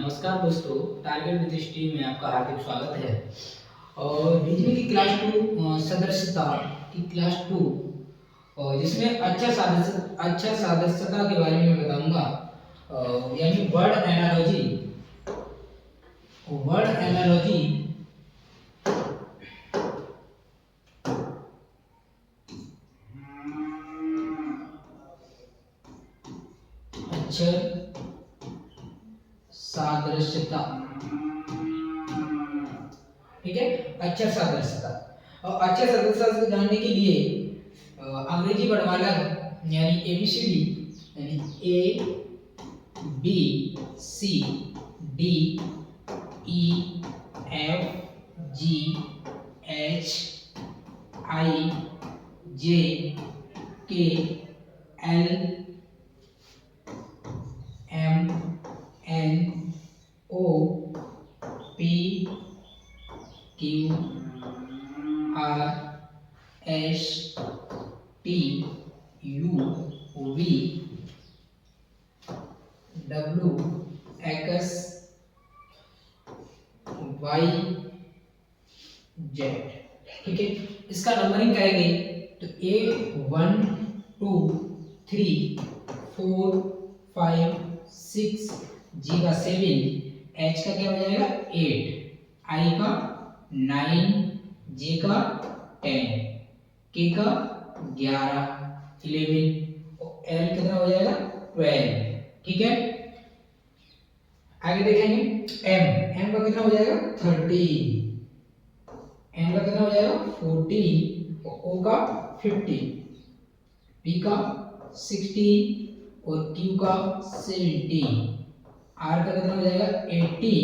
नमस्कार दोस्तों, target with stream में आपका हार्दिक स्वागत है। और बिजली की क्लास 2 सदस्यता की क्लास 2 और जिसमें अच्छा सदस्यता के बारे में मैं बताऊंगा। यानी वर्ड एनालॉजी अक्षर सादृश्यता। ठीक है, अक्षर सादृश्यता। और अक्षर सादृश्यता से जानने के लिए अंग्रेजी वर्णमाला यानी एबीसीडी यानी A B C D E F G H I J K L M N O P Q R S T U V W X Y Z. ठीक है, इसका नंबरिंग करेंगे तो A1 2 3 4 5 6, G का 7, H का क्या हो जाएगा 8, I का 9, J का 10, K का 11 11 और L कितना हो जाएगा 12। ठीक है, आगे देखेंगे M का कितना हो जाएगा 13, M का कितना हो जाएगा 14 और O का 15, P का 16 और Q का 17, R का कितना हो जाएगा 18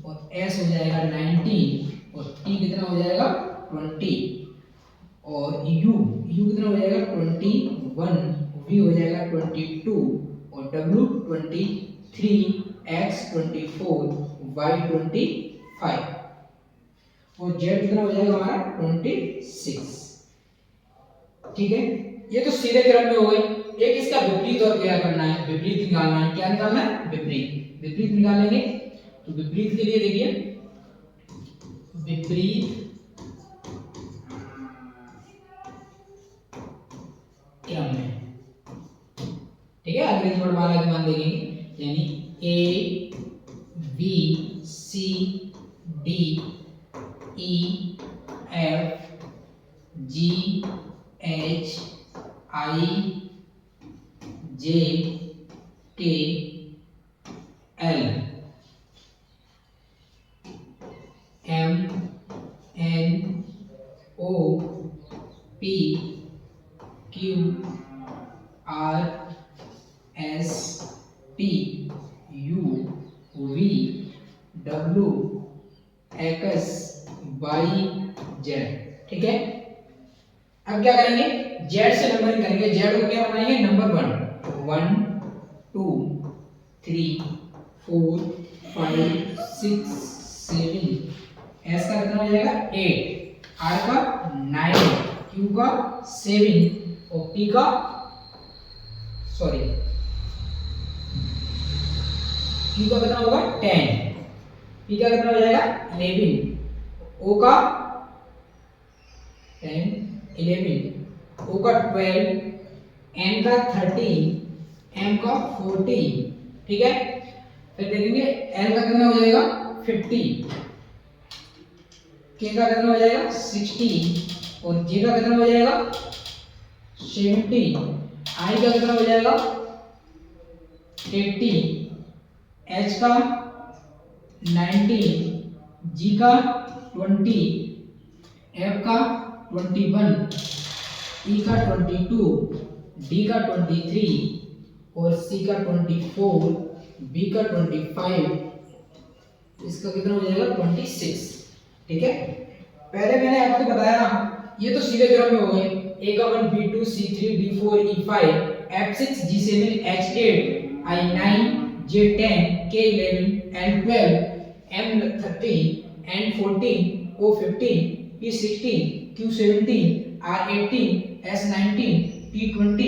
और S हो जाएगा 19 और T कितना हो जाएगा 20 और U कितना हो जाएगा 21, V हो जाएगा 22 और W 23, X 24, Y 25 और Z कितना हो जाएगा हमारा 26। ठीक है, ये तो सीधे क्रम में हो गई। एक इसका विपरीत और क्या करना है, विपरीत निकालना है। क्या निकालना है, विपरीत निकालेंगे। तो विपरीत के लिए देखिए, विपरीत क्रम में। ठीक है, अंग्रेजी वर्णमाला के मान देखेंगे यानी A B C D E F G H I J K L M N O P Q R S T U V W X Y Z. ठीक है, अब क्या करेंगे, जेड से नंबरिंग करेंगे। जेड को क्या बनाएंगे, नंबर 1 2 3 4 5 6 7, एस का कितना हो जाएगा 8, आर का 9, क्यू का 7 और पी का क्यू का कितना होगा 10, पी का कितना हो जाएगा 11, ओ का 10 11, ओ का 12, एन का 13, एम का 14। ठीक है, फिर देखेंगे एल का कितना हो जाएगा 50, के का कितना हो जाएगा 60 और जे का कितना हो जाएगा 70, आई का कितना हो जाएगा 80, एच का 19, जी का 20, एफ का 21, ई का 22, डी का 23 और सी का 24, बी का 25, इसका कितना हो जाएगा 26। ठीक है, पहले मैंने आपको बताया ये तो सीधे क्रम में हो गए। ए का 1 B2 C3 D4 E5 F6 G7 H8 I9 J10 K11 L12 M13 N14 O15 P16 Q17 R18 S19 T20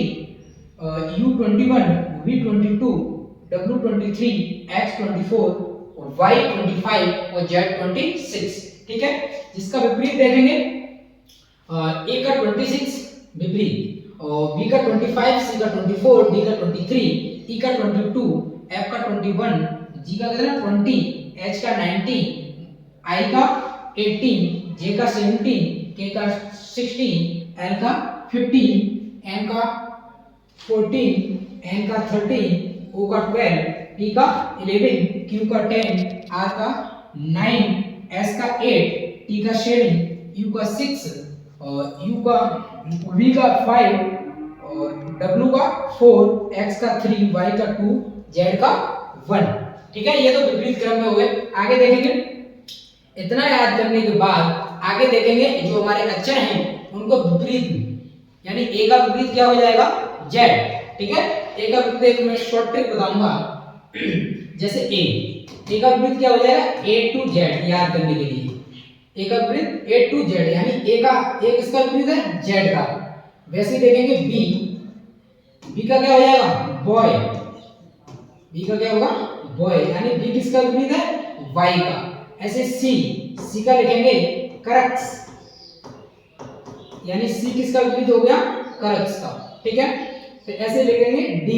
U21 V22 W23 X24 और y 25 और z 26, ठीक है। जिसका विपरीत देखेंगे a का 26 विपरीत और b का 25, c का 24, d का 23, e का 22, f का 21, g का कितना 20, h का 19, i का 18, j का 17, k का 16, l का 15, m का 14, n का 13, o का 12, p का 11, q का 10, r का 9, s का 8, t का 7, u का 6 और u का v का 5 और w का 4, x का 3, y का 2, z का 1, ठीक है। ये तो विपरीत क्रम में हो गए। आगे देखेंगे, इतना याद करने के बाद आगे देखेंगे जो हमारे अक्षर हैं उनको विपरीत, यानी a का विपरीत क्या हो जाएगा z, ठीक है। a का विपरीत एक मैं शॉर्ट ट्रिक बताऊंगा। जैसे a का विपरीत क्या हो जाएगा a to z, याद करने के लिए a का विपरीत a to z, यानी a का एक इसका विपरीत है z का। वैसे ही देखेंगे b का क्या हो जाएगा बॉय, b का क्या होगा बॉय, यानी b किसका विपरीत है y का। ऐसे c का लिखेंगे करक्स, यानी c किसका विपरीत हो गया करक्स का, ठीक है। तो ऐसे लिखेंगे d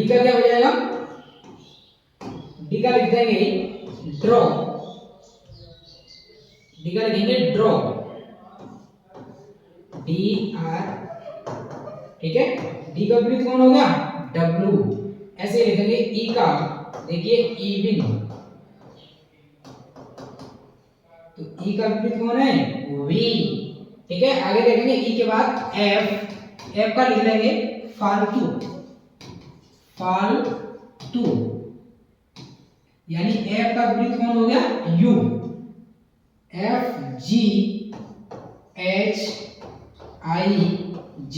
का क्या हो जाएगा, d का लिख देंगे ड्रॉ, d का लिखेंगे ड्रॉ, dr, ठीक है। d का विपरीत कौन हो गया w। ऐसे लिखेंगे e का, देखिए इविन, तो e का विपरीत कौन है v, ठीक है। आगे देखेंगे e के बाद f का लिख लेंगे फालतू, यानी f का विपरीत कौन हो गया u, f g h i j,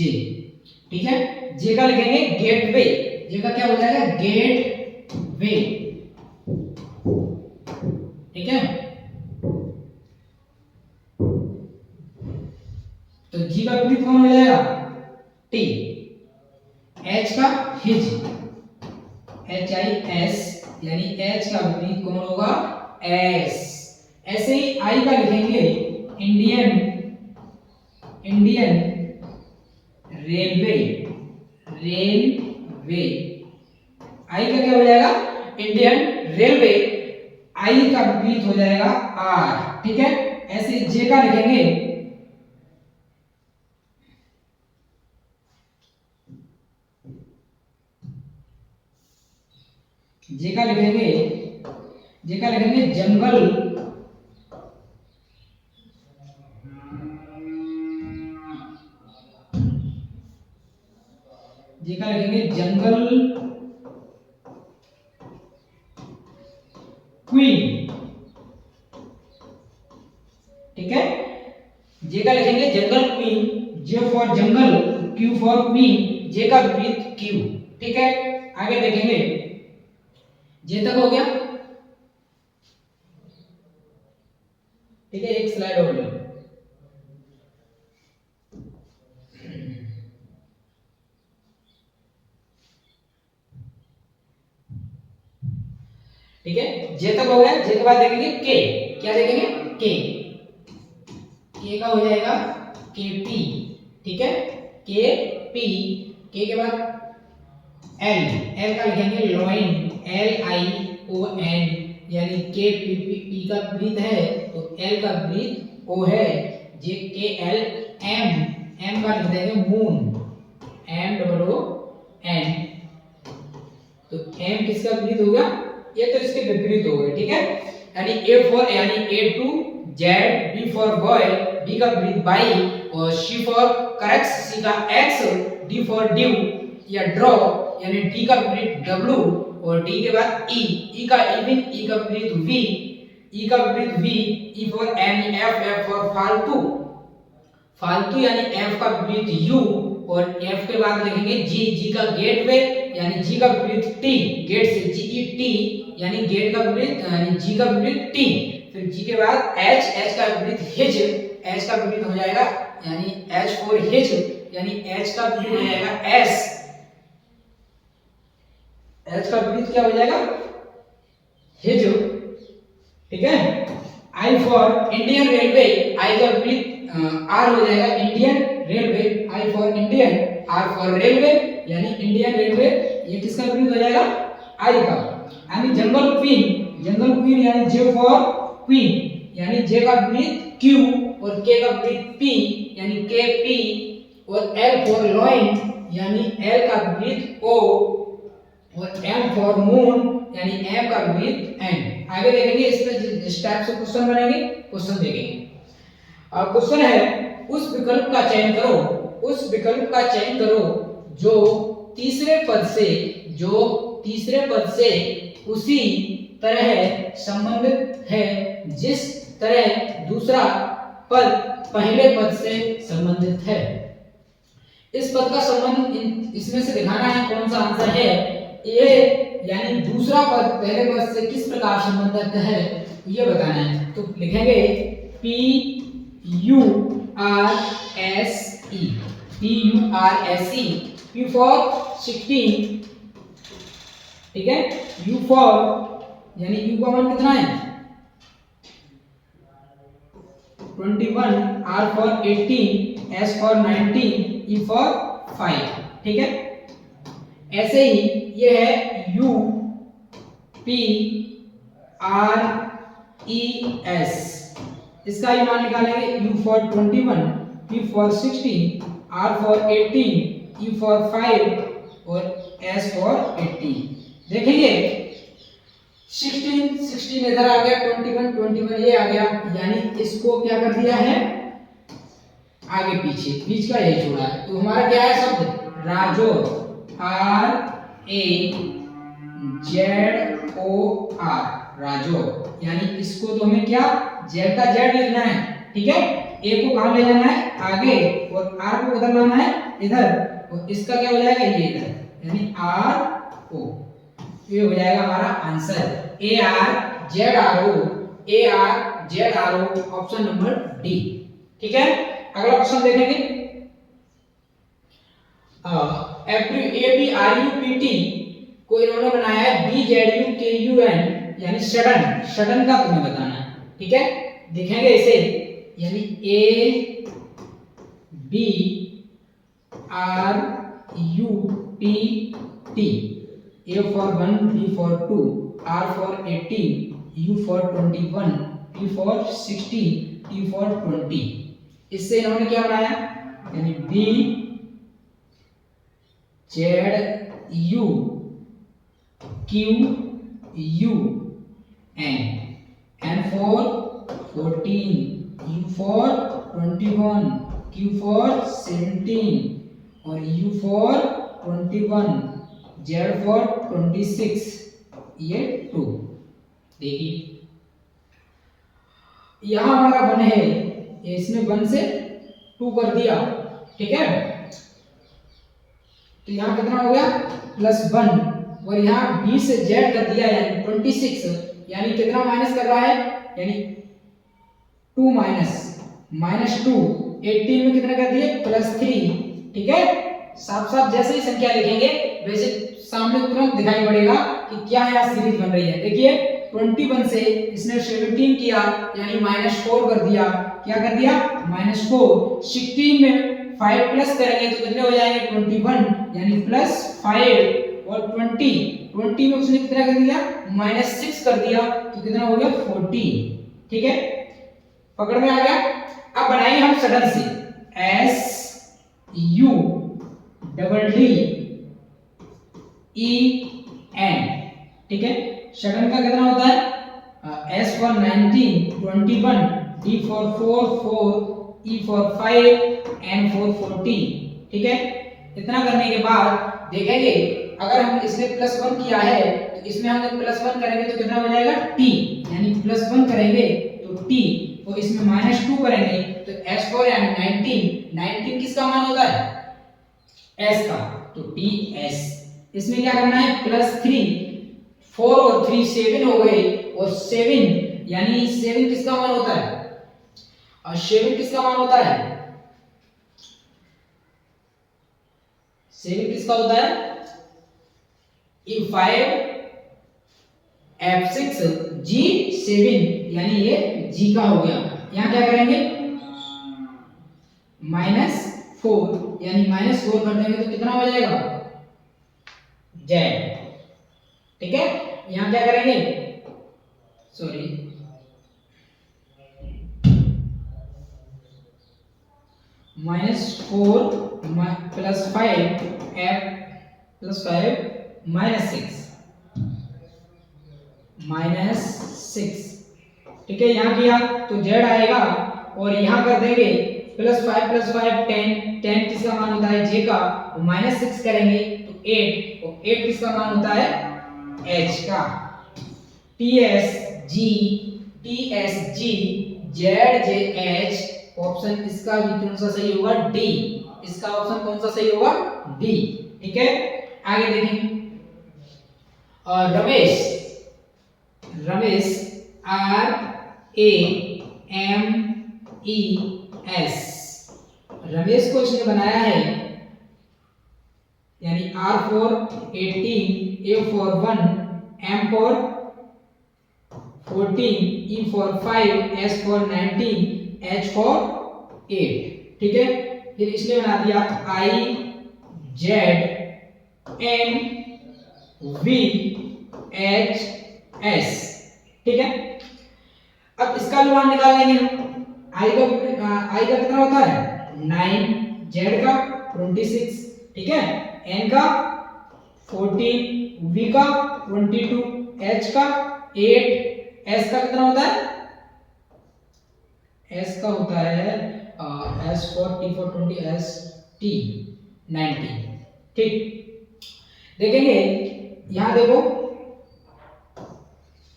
ठीक है। j का लिखेंगे गेटवे, j का क्या हो जाएगा गेटवे, ठीक है। तो g का विपरीत कौन हो जाएगा t, h का हिज h i s, यानी h का विपरीत कौन होगा s। ऐसे ही i का लिखेंगे इंडियन रेलवे, i का क्या हो जाएगा इंडियन रेलवे, i का विपरीत हो जाएगा r, ठीक है। ऐसे j का लिखेंगे जंगल, जंगल क्वीन, ठीक है। जे का लिखेंगे jungle queen, J for jungle, Q for queen, J का विपरीत क्यू, ठीक है। आगे देखेंगे जे तक हो गया, ठीक है। एक स्लाइड और ले, ठीक है। जे तक हो गया, जे के बाद देखेंगे के, क्या देखेंगे के का हो जाएगा केपी, ठीक है केपी। के के बाद एल का लिखेंगे लॉइन, LION, यानी के पी का विपरीत है तो एल का विपरीत ओ है, जे के एल एम का लिख देंगे मून, MOON, तो एम किसका विपरीत हो गया, ये तो इसके विपरीत हो गए, ठीक है। यानी A to Z, B for boy, B का विपरीत बाई और C फॉर करेक्ट, C का X, D फॉर ड्यू या ड्रॉ, यानी D का विपरीत W और D के बाद E का इविन, E का विपरीत V, E का विपरीत V, E for any, F for फालतू, यानी F का विपरीत U और F के बाद लिखेंगे G का गेटवे, यानी G का विपरीत T, गेट से GET, यानी गेट का विपरीत यानी G का विपरीत T। फिर G के बाद H का विपरीत हिज, H का विपरीत हो जाएगा यानी H फॉर हिज, यानी H का विपरीत हो जाएगा S, एच का विपरीत क्या हो जाएगा, हेजो, ठीक है। I for Indian railway, I का विपरीत आर हो जाएगा Indian railway, I for Indian, R for railway, यानी इंडियन रेलवे, ये किसका विपरीत हो जाएगा, आई का। यानी जंगल क्वीन, जंगल क्वीन यानी जे फॉर क्वीन, यानी जे का विपरीत क्यू और के का विपरीत पी यानी के पी, और एल फॉर लॉइन यानी एल का विपरीत ओ, और एम फॉर मून यानी एम का विपरीत एन। आगे देखेंगे इसमें जिस टाइप से क्वेश्चन बनेंगे, क्वेश्चन देखेंगे। अब क्वेश्चन है उस विकल्प का चयन करो, उस विकल्प का चयन करो जो तीसरे पद से, जो तीसरे पद से उसी तरह संबंधित है जिस तरह दूसरा पद पहले पद से संबंधित है। इस पद का संबंध इसमें से दिखाना है कौन सा आंसर है, ये यानी दूसरा पद पहले पद से किस प्रकार संबंधित है ये बताना है। तो लिखेंगे P U R S E, P U R S E, P for 16, ठीक है, U for यानी U का मान कितना है 21, R for 18, S for 19, E for 5, ठीक है। ऐसे ही ये है U P R E S, इसका ही मान निकालेंगे U for 21, P for 16, R for 18, E for 5 और S for 18। देखेंगे 16 इधर आ गया, 21 ये आ गया, यानी इसको क्या कर दिया है आगे पीछे, बीच का यही छोड़ा है। तो हमारा क्या है शब्द Rajouri, R A Z O R, Rajouri, यानी इसको तो हमें क्या Z का Z लिखना है, ठीक है। A को कहां ले जाना है आगे और R को उधर लाना है इधर, और इसका क्या हो जाएगा ये इधर, यानी R O, ये हो जाएगा हमारा answer A R Z R O, A R Z R O, option number D, ठीक है। अगला क्वेश्चन देखेंगे ABRUPT को इन्होंने बनाया है BZUKUN, यानी सडन, सडन का तुम्हें बताना है, ठीक है। देखेंगे इसे, यानी A B R U P T, A for 1, B for 2, R for 18, U for 21, P for 16, T for 20। इससे इन्होंने क्या बनाया, यानी B Z U Q U N, N for 14, U for 21, Q for 17 और U for 21, Z for 26, ये 2। देखिए यहां हमारा 1 है, इसमें 1 से 2 कर दिया, ठीक है। तो यहाँ कितना हो गया +1, और यहाँ B से Z कर दिया यानी 26, यानी कितना माइनस कर रहा है, यानी 2 माइनस 2, 18 में कितना कर दिए +3, ठीक है। साफ साफ जैसे ही संख्या लिखेंगे वैसे सामने तुरंत दिखाई पड़ेगा कि क्या यहाँ सीरीज बन रही है। देखिए 21 से इसने 17 किया यानी -4 कर दिया, क्या कर दिया -4, 16 में 5 प्लस करेंगे तो कितने हो जाएंगे 21, यानी +5, और 20 में उसने कितना कर दिया -6 कर दिया तो कितना हो गया 40, ठीक है। पकड़ में आ गया। अब बनाएंगे हम सडन से, SUDDEN, ठीक है। सडन का कितना होता है S for 19, 21, D for 4, E for 5, N for 40, ठीक है। इतना करने के बाद देखेंगे अगर हम इसमें +1 किया है तो इसमें हम जब +1 करेंगे तो कितना हो जाएगा T, यानी +1 करेंगे तो T, और इसमें -2 करेंगे तो S for यानी 19 किसका मान होता है S का, तो TS। इसमें क्या करना है +3, 4 और 3 7 हो गए, और 7 यानी 7 किसका मान होता है, और 7 किसका मान होता है, 7 किसका होता है E5 F6 G7, यानी ये G का हो गया। यहाँ क्या करेंगे -4, यानी -4 कर देंगे तो कितना हो जाएगा Z। ठीक है, यहाँ क्या करेंगे, सॉरी -4 + 5 F + 5 -6 -6। ठीक है, यहाँ किया तो Z आएगा और यहाँ कर देंगे +5 + 5 10, 10 किसका मान होता है J का, -6 करेंगे तो 8, और 8 किसका मान होता है H का। TSG ZJH, ऑप्शन इसका भी कौन सा सही होगा, डी। इसका ऑप्शन कौन सा सही होगा, डी। ठीक है, आगे देखें, और रमेश RAMES, रमेश को इसने बनाया है, यानी R for 18, A for 1, M for 14, E for 5, S for 19, H for 8। ठीक है, फिर इसने बना दिया IZNVHS। ठीक है, अब इसका अनुमान निकाल लेंगे हम। I का कितना होता है 9, Z का 26, ठीक है, N का 14, V का 22, H का 8, S का कितना होता है, S का होता है S for T for 20, S T 19। ठीक, देखेंगे यहाँ देखो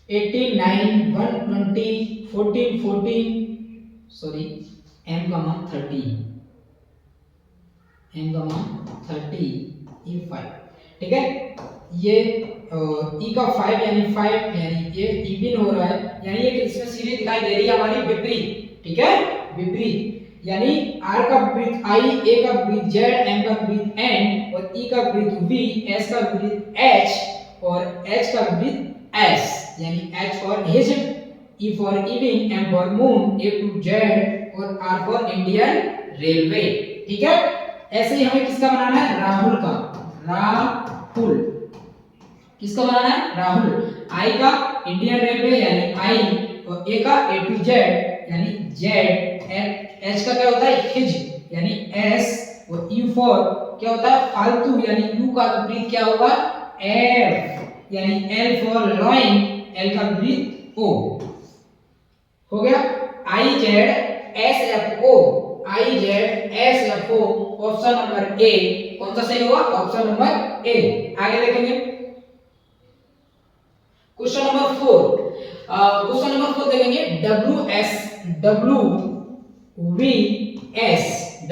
18, 9, 120, 14, सॉरी M का मान 30, M का मान 30, E5। ठीक है, ये E का 5, यानी 5, यानी ये इवन हो रहा है, यानी ये इसमें सीरीज दिखाई दे रही है हमारी विपरीत। ठीक है, विपरीत, यानी R का विपरीत I, A का विपरीत Z, M का विपरीत N, और E का विपरीत V, S का विपरीत H, और H का विपरीत S, यानी H for his, E for even, M for moon, A to Z, और R for Indian Railway। ठीक है, ऐसे ही हमें किसका बनाना है, राहुल का, राहुल किसका बनाना है, राहुल। I का इंडियन रेलवे यानी I, और A का A to Z यानी Z, H का क्या होता है हिज यानी S, और U for क्या होता है फालतू यानी U का विपरीत क्या होगा F, यानी L for loin, L का विपरीत O। हो गया, IZSFO, IZSFO, option number A कौन सा सही होगा, ऑप्शन नंबर ए। आगे देखेंगे क्वेश्चन नंबर 4। क्वेश्चन नंबर 4 देखेंगे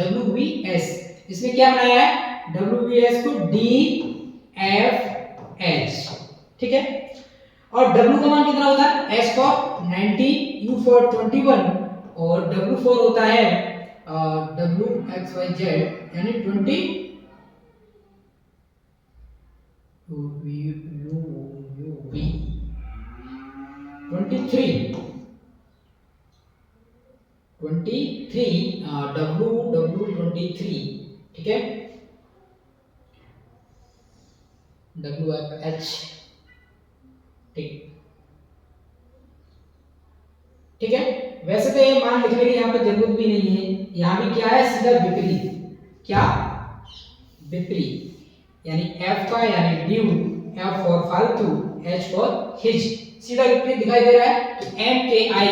WVS, इसमें क्या बनाया है WVS को DFH। ठीक है, और W का मान कितना होता है S for 90, U for 21, और W4 होता है WXYZ यानी 20, UV 23, WW23। ठीक है, WFH। ठीक है, वैसे तो ये मान लिखने की यहाँ पे जरूरत भी नहीं है, यहाँ भी क्या है सीधा विपरीत, क्या विपरीत, यानी F का यानी ड्यू, F फॉर फालतू, H फॉर हिज, सीधा विपरीत दिखाई दे रहा है। तो MKI,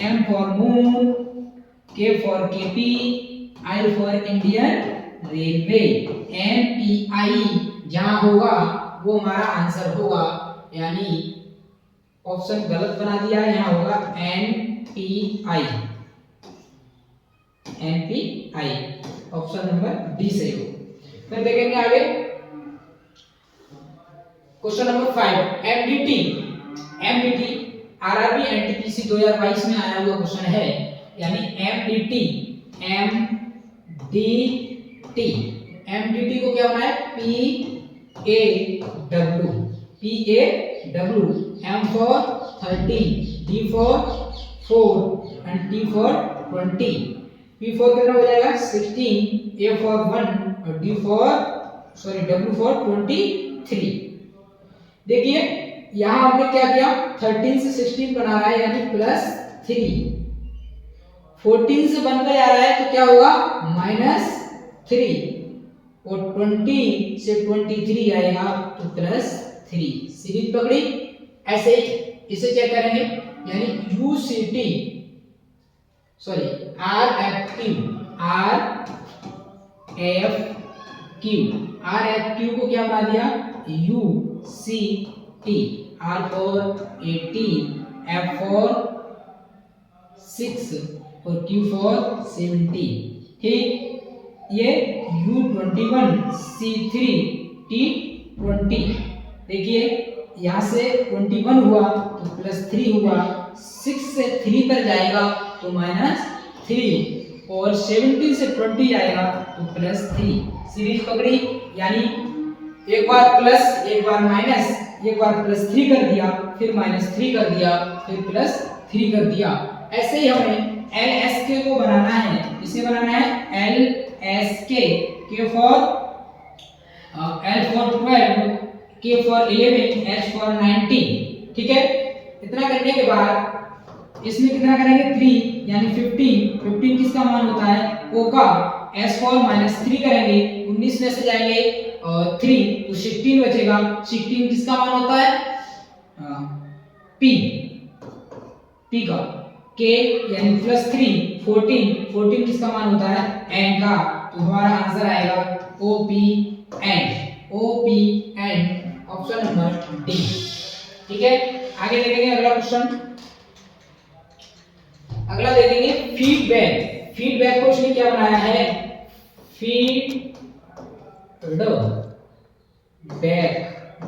M for moon, K for KP, I for Indian railway, NPI जहां होगा वो हमारा आंसर होगा, यानी ऑप्शन गलत बना दिया है, यहाँ होगा NPI, ऑप्शन नंबर डी सही हो। फिर देखेंगे आगे question number 5, MDT RRB NTPC 2022 में आया हुआ क्वेश्चन है, यानी MDT एमटीटी को क्या होना है PAW, M for 13, D for 4 and T for 20. P for कितना हो जाएगा 16, A for 1 और W for 23. देखिए यहाँ हमने क्या किया 13 से 16 बना रहा है यानी +3, 14 से बनकर जा रहा है तो क्या होगा -3 और 20 से 23 आएगा तो +3. सीरीज पकड़ी. ऐसे ही इसे चेक करेंगे यानी UCT RFQ को क्या बना दिया UCT. R for 18, F for 6 और Q for 17. ठीक. ये U21 C3 T20. देखिए यहाँ से 21 हुआ तो +3 हुआ, 6 से 3 पर जाएगा तो -3 और 17 से 20 जाएगा तो +3. सीरीज पकड़ी यानी एक बार प्लस एक बार माइनस, एक बार +3 कर दिया फिर -3 कर दिया फिर +3 कर दिया. ऐसे ही हमें LSK को बनाना है. इसे बनाना है LSK. K for L for 12, K for 11, H for 19. ठीक है. इतना करने के बाद इसमें कितना करेंगे 3 यानी 15 किसका मान होता है O का. S for -3 करेंगे 19 में से जाएंगे 3 तो 16 बचेगा. 16 किसका मान होता है P का. K यानी +3 14 किसका मान होता है N का. तो हमारा आंसर आएगा OPN. Option number D. ठीक है. आगे देखेंगे अगला क्वेश्चन. अगला देखेंगे फीडबैक को इसने क्या बनाया है फीडबैक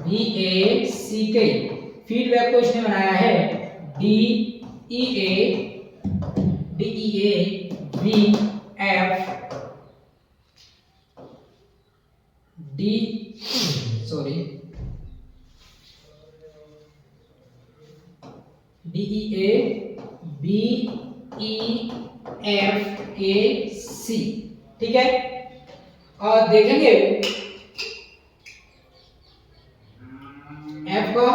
BACK. फीडबैक को इसने बनाया है DEABEFKC. ठीक है. और देखेंगे F का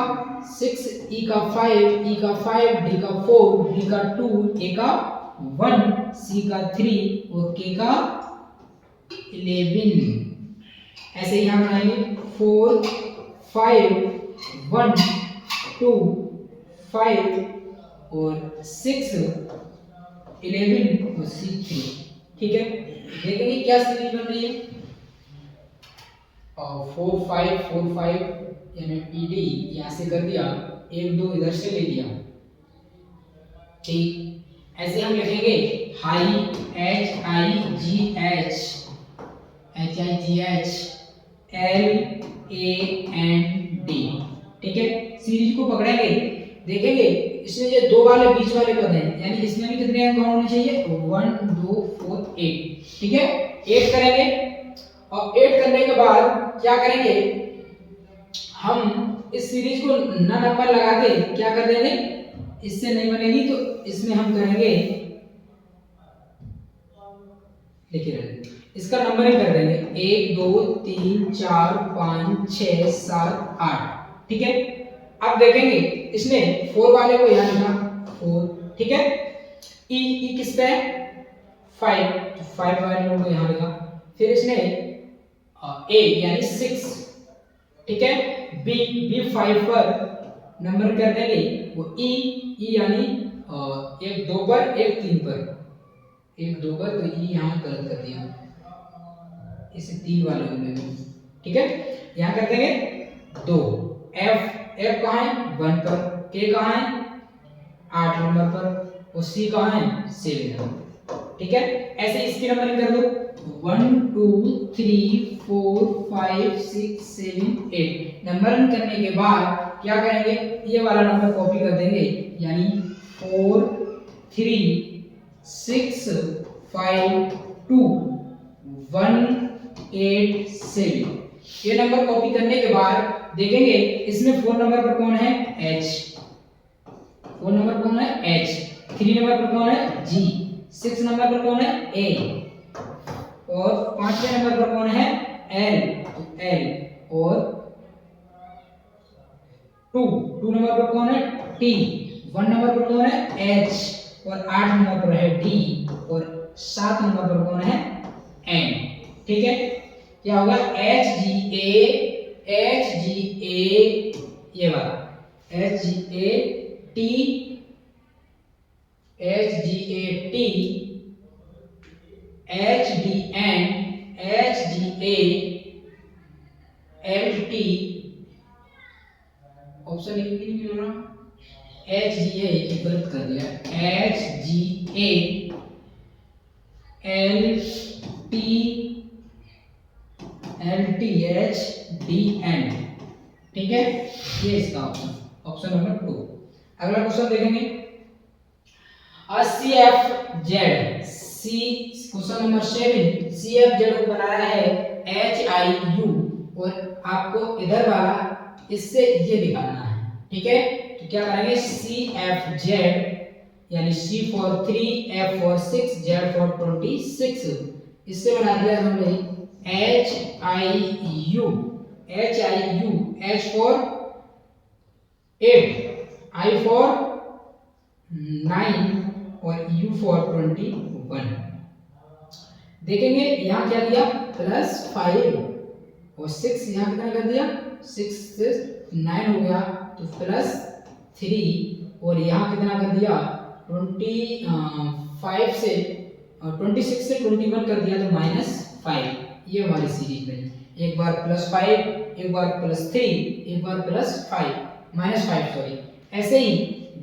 6, E का 5, E का 5, D का 4, B का 2, A का 1, C का 3 और K का 11. ऐसे ही हम बनाएंगे 4 5 1 2 5 और 6 11 और C3. ठीक है. देखेंगे क्या सीरीज बन रही है 4 5 यानी PD यहाँ से कर दिया 1 2 इधर से ले लिया. ठीक. ऐसे हम लिखेंगे हाई HIGH LAND. ठीक है. सीरीज को पकड़ेंगे. देखेंगे इसमें ये दो वाले बीच वाले पद हैं यानी इसमें भी कितने अंक होने चाहिए 1 2 4 8. ठीक है. 8 करेंगे और 8 करने के बाद क्या करेंगे हम इस सीरीज को ना नंबर लगा के क्या कर देंगे इससे नहीं बनेगी तो इसमें हम करेंगे देखिए इसका नंबरिंग कर देंगे 1 2 3 4 5 6 7 8. ठीक है. अब देखेंगे इसने 4 वाले को यहाँ लिखा 4. ठीक है. E किस पे है 5 तो 5 वाले को यहाँ लिखा. फिर इसने A यानी 6. ठीक है. B 5 पर नंबर कर देंगे वो E यानी 1 2 पर 1 3 पर 1 2 पर तो E यहाँ गलत कर दिया इसे 3 वाले को लेंगे. ठीक है. यहाँ कर देंगे 2. F कहाँ है 1 पर, K कहाँ है 8 नंबर पर और C कहाँ है 7 नंबर. ठीक है. ऐसे इसकी नंबरिंग कर दो 1 2 3 4 5 6 7 8. नंबरिंग करने के बाद क्या करेंगे ये वाला नंबर कॉपी कर देंगे यानी 4 3 6 5 2 1 8 7। ये नंबर कॉपी करने के बाद देखेंगे इसमें 4 नंबर पर कौन है H, 4 नंबर पर कौन है H, 3 नंबर पर कौन है G, 6 नंबर पर कौन है A और 5वें नंबर पर कौन है L, तो L और 2 नंबर पर कौन है T, 1 नंबर पर कौन है H और 8 नंबर पर है D और 7 नंबर पर कौन है N। ठीक है, क्या होगा H G A ये वाला H G A T H G A T H D N H G A L T option एक भी नहीं मिल रहा H G A ये गलत कर दिया H G A L T H D N। ठीक है, ये इसका ऑप्शन, ऑप्शन नंबर 2। अगला क्वेश्चन देखेंगे CFZ सी, क्वेश्चन नंबर 7 CFZ को बनाया है HIU और आपको इधर वाला इससे ये दिखाना है। ठीक है, तो क्या करेंगे CFZ यानी C for 3 F for 6 Z for 26, इससे बना दिया हमने HIU H for 8 I for 9 और U for 21। देखेंगे यहाँ क्या दिया +5 और 6 यहाँ कितना कर दिया 6 से 9 हो गया तो +3 और यहाँ कितना कर दिया 25 से 26 से 21 कर दिया तो -5। ये हमारी सीरीज बनी, एक बार +5 एक बार +3 एक बार -5 सॉरी। ऐसे ही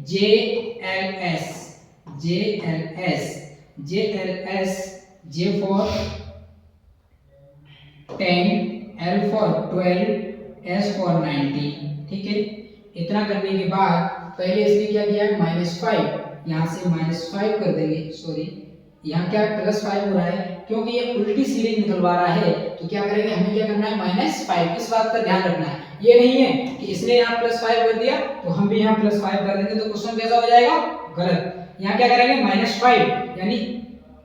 JLS J for 10 L for 12 S for 90। ठीक है, इतना करने के बाद पहले इसने क्या किया -5, यहाँ से -5 कर देंगे, सॉरी यहाँ क्या +5 हो रहा है क्योंकि ये उल्टी सीरीज निकलवा रहा है, तो क्या करेंगे हमें क्या करना है -5। इस बात का ध्यान रखना है, ये नहीं है कि इसने यहाँ +5 कर दिया तो हम भी यहाँ +5 कर देंगे तो क्वेश्चन कैसा हो जाएगा गलत। यहाँ क्या करेंगे -5 यानी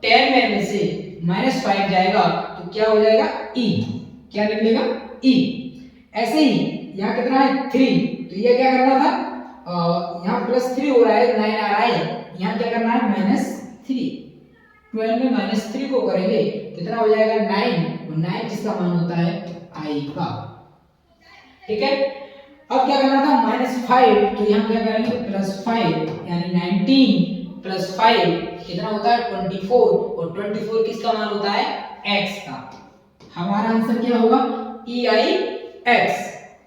10 में से -5 जाएगा तो क्या हो जाएगा E, क्या निकलेगा E। ऐसे ही यहाँ कितना है 3, तो ये क्या करना था यहाँ +3 हो रहा है 9 आ रहा है, यहाँ क्या करना है -3, 12 में -3 को करेंगे कितना हो जाएगा 9 और 9 जिसका मान होता है I का। ठीक है, अब क्या करना था -5, तो यहाँ क्या करेंगे +5 यानी 19 +5 कितना होता है 24 और 24 किसका मान होता है x का। हमारा आंसर क्या होगा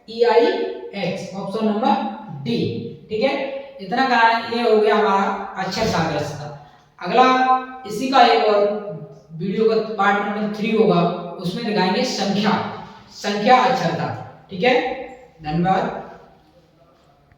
EIX ऑप्शन नंबर डी। ठीक है, इतना का ये हो गया हमारा अक्षर सागर का। अगला इसी का एक और वीडियो का पार्ट नंबर 3 होगा, उसमें दिखाएंगे संख्या अक्षरता। ठीक है, धन्यवाद।